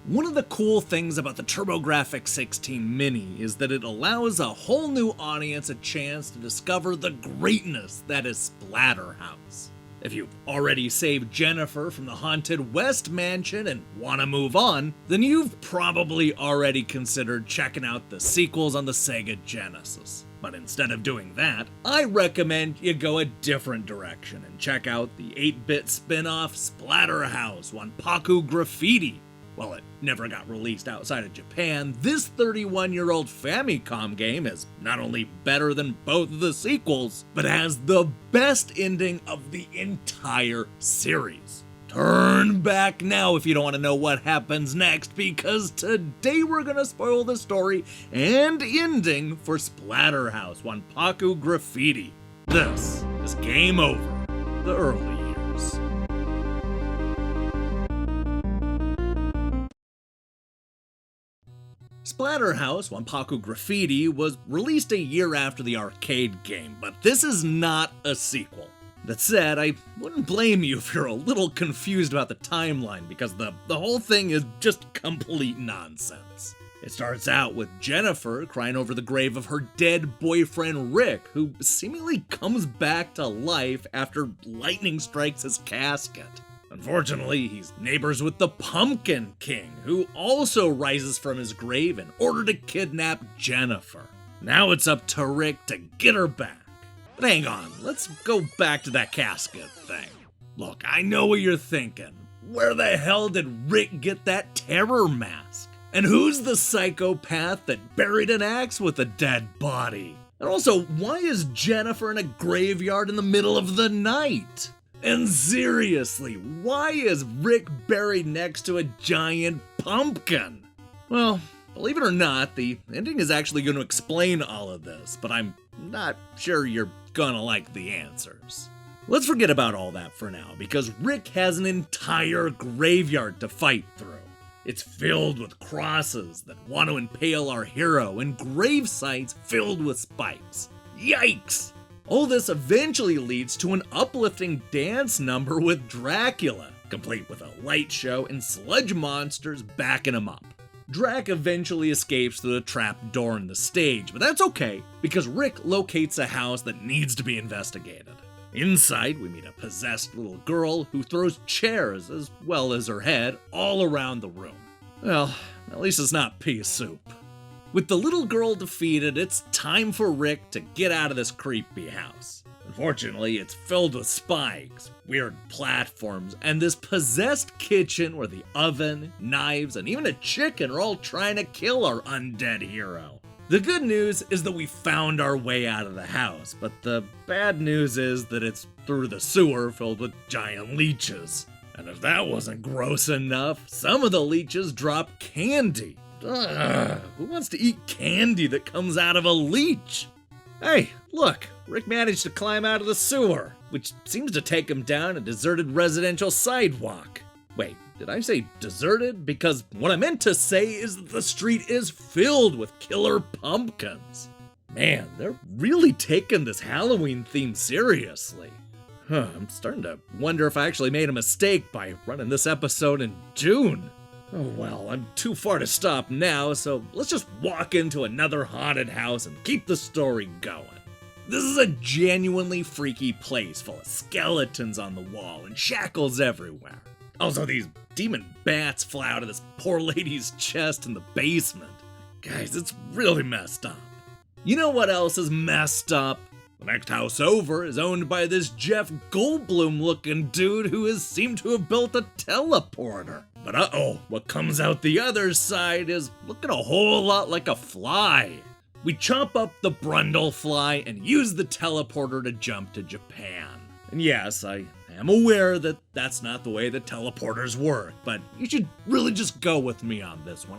One of the cool things about the TurboGrafx-16 Mini is that it allows a whole new audience a chance to discover the greatness that is Splatterhouse. If you've already saved Jennifer from the haunted West Mansion and want to move on, then you've probably already considered checking out the sequels on the Sega Genesis. But instead of doing that, I recommend you go a different direction and check out the 8-bit spin-off Splatterhouse Wanpaku Graffiti. While it never got released outside of Japan, this 31-year-old Famicom game is not only better than both of the sequels, but has the best ending of the entire series. Turn back now if you don't want to know what happens next, because today we're gonna spoil the story and ending for Splatterhouse Wanpaku Graffiti. This is Game Over, the early years. Splatterhouse Wanpaku Graffiti was released a year after the arcade game, but this is not a sequel. That said, I wouldn't blame you if you're a little confused about the timeline, because the whole thing is just complete nonsense. It starts out with Jennifer crying over the grave of her dead boyfriend Rick, who seemingly comes back to life after lightning strikes his casket. Unfortunately, he's neighbors with the Pumpkin King, who also rises from his grave in order to kidnap Jennifer. Now it's up to Rick to get her back. But hang on, let's go back to that casket thing. Look, I know what you're thinking. Where the hell did Rick get that terror mask? And who's the psychopath that buried an axe with a dead body? And also, why is Jennifer in a graveyard in the middle of the night? And seriously, why is Rick buried next to a giant pumpkin? Well, believe it or not, the ending is actually going to explain all of this, but I'm not sure you're gonna like the answers. Let's forget about all that for now, because Rick has an entire graveyard to fight through. It's filled with crosses that want to impale our hero and grave sites filled with spikes. Yikes! All this eventually leads to an uplifting dance number with Dracula, complete with a light show and sludge monsters backing him up. Drac eventually escapes through the trap door in the stage, but that's okay, because Rick locates a house that needs to be investigated. Inside, we meet a possessed little girl who throws chairs, as well as her head, all around the room. Well, at least it's not pea soup. With the little girl defeated, it's time for Rick to get out of this creepy house. Unfortunately, it's filled with spikes, weird platforms, and this possessed kitchen where the oven, knives, and even a chicken are all trying to kill our undead hero. The good news is that we found our way out of the house, but the bad news is that it's through the sewer filled with giant leeches. And if that wasn't gross enough, some of the leeches drop candy. Ugh, who wants to eat candy that comes out of a leech? Hey, look, Rick managed to climb out of the sewer, which seems to take him down a deserted residential sidewalk. Wait, did I say deserted? Because what I meant to say is that the street is filled with killer pumpkins. Man, they're really taking this Halloween theme seriously. I'm starting to wonder if I actually made a mistake by running this episode in June. Oh well, I'm too far to stop now, so let's just walk into another haunted house and keep the story going. This is a genuinely freaky place full of skeletons on the wall and shackles everywhere. Also, these demon bats fly out of this poor lady's chest in the basement. Guys, it's really messed up. You know what else is messed up? The next house over is owned by this Jeff Goldblum looking dude who has seemed to have built a teleporter. But uh-oh, what comes out the other side is looking a whole lot like a fly. We chop up the Brundle fly and use the teleporter to jump to Japan. And yes, I am aware that that's not the way that teleporters work, but you should really just go with me on this one.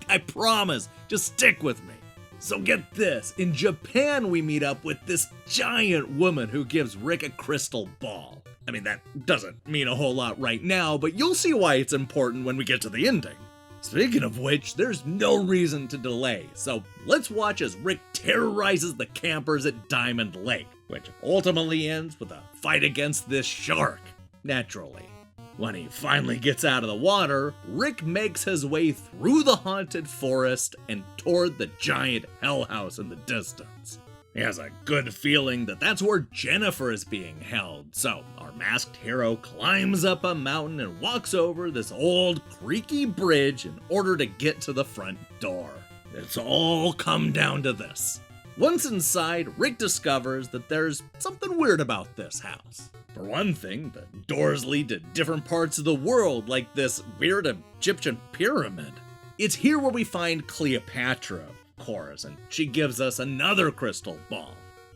I promise, just stick with me. So get this, in Japan we meet up with this giant woman who gives Rick a crystal ball. I mean, that doesn't mean a whole lot right now, but you'll see why it's important when we get to the ending. Speaking of which, there's no reason to delay, so let's watch as Rick terrorizes the campers at Diamond Lake, which ultimately ends with a fight against this shark, naturally. When he finally gets out of the water, Rick makes his way through the haunted forest and toward the giant hell house in the distance. He has a good feeling that that's where Jennifer is being held, so our masked hero climbs up a mountain and walks over this old creaky bridge in order to get to the front door. It's all come down to this. Once inside, Rick discovers that there's something weird about this house. For one thing, the doors lead to different parts of the world, like this weird Egyptian pyramid. It's here where we find Cleopatra, of course, and she gives us another crystal ball.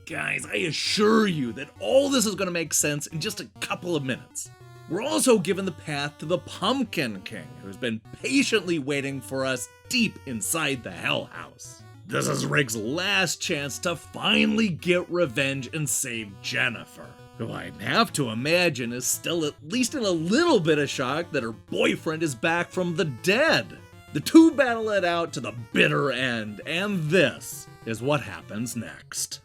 Guys, I assure you that all this is going to make sense in just a couple of minutes. We're also given the path to the Pumpkin King, who's been patiently waiting for us deep inside the Hell House. This is Rick's last chance to finally get revenge and save Jennifer, who I have to imagine is still at least in a little bit of shock that her boyfriend is back from the dead. The two battle it out to the bitter end, and this is what happens next.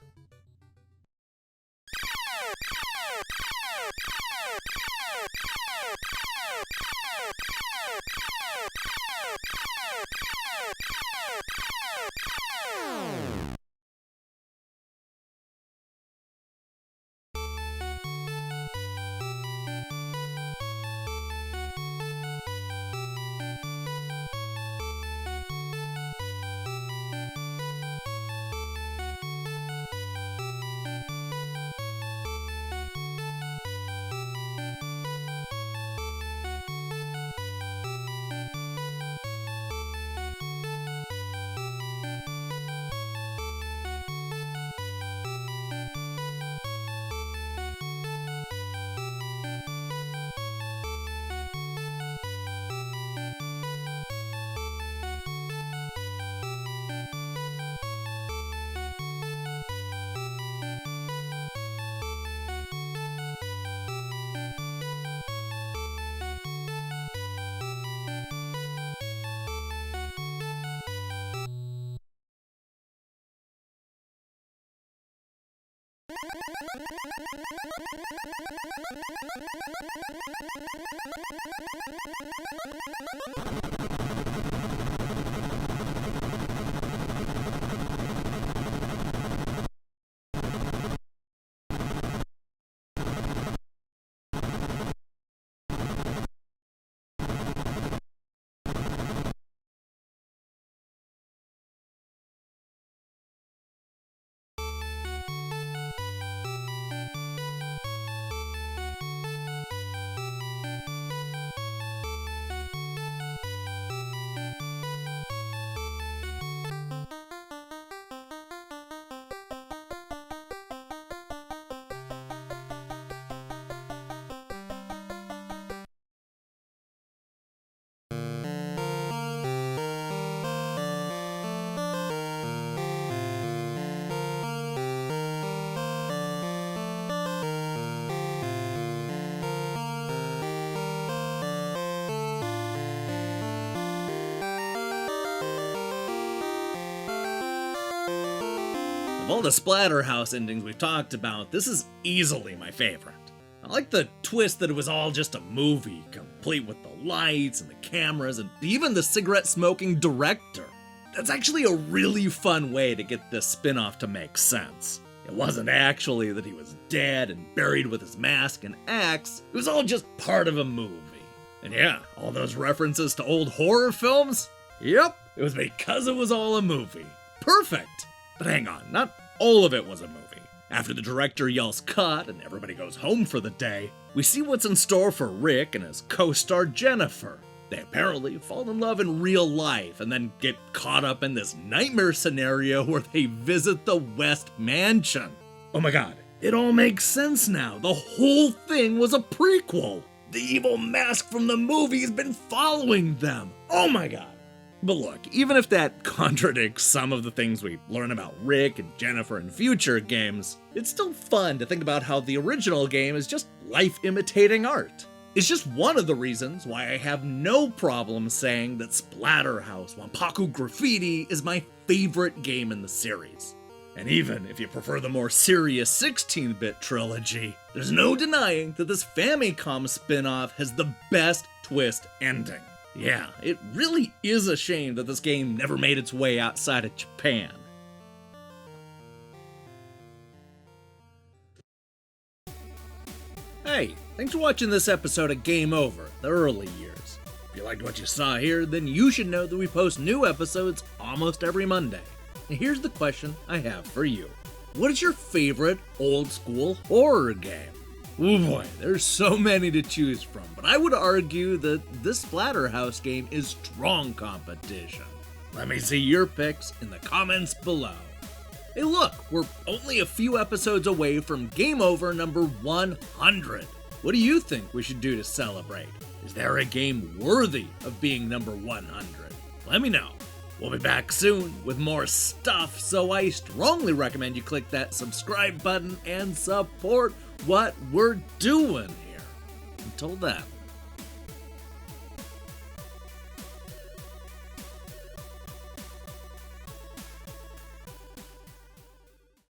Of all the Splatterhouse endings we've talked about, this is easily my favorite. I like the twist that it was all just a movie, complete with the lights and the cameras and even the cigarette-smoking director. That's actually a really fun way to get this spin-off to make sense. It wasn't actually that he was dead and buried with his mask and axe, it was all just part of a movie. And yeah, all those references to old horror films? Yep, it was because it was all a movie. Perfect! But hang on, not all of it was a movie. After the director yells cut and everybody goes home for the day, we see what's in store for Rick and his co-star Jennifer. They apparently fall in love in real life and then get caught up in this nightmare scenario where they visit the West Mansion. Oh my god, it all makes sense now. The whole thing was a prequel. The evil mask from the movie has been following them. Oh my god. But look, even if that contradicts some of the things we learn about Rick and Jennifer in future games, it's still fun to think about how the original game is just life imitating art. It's just one of the reasons why I have no problem saying that Splatterhouse Wanpaku Graffiti is my favorite game in the series. And even if you prefer the more serious 16-bit trilogy, there's no denying that this Famicom spin-off has the best twist ending. Yeah, it really is a shame that this game never made its way outside of Japan. Hey, thanks for watching this episode of Game Over, the early years. If you liked what you saw here, then you should know that we post new episodes almost every Monday. And here's the question I have for you. What is your favorite old-school horror game? Oh boy, there's so many to choose from, but I would argue that this Splatterhouse game is strong competition. Let me see your picks in the comments below. Hey look, we're only a few episodes away from Game Over number 100. What do you think we should do to celebrate? Is there a game worthy of being number 100? Let me know. We'll be back soon with more stuff, so I strongly recommend you click that subscribe button and support what we're doing here. Until then.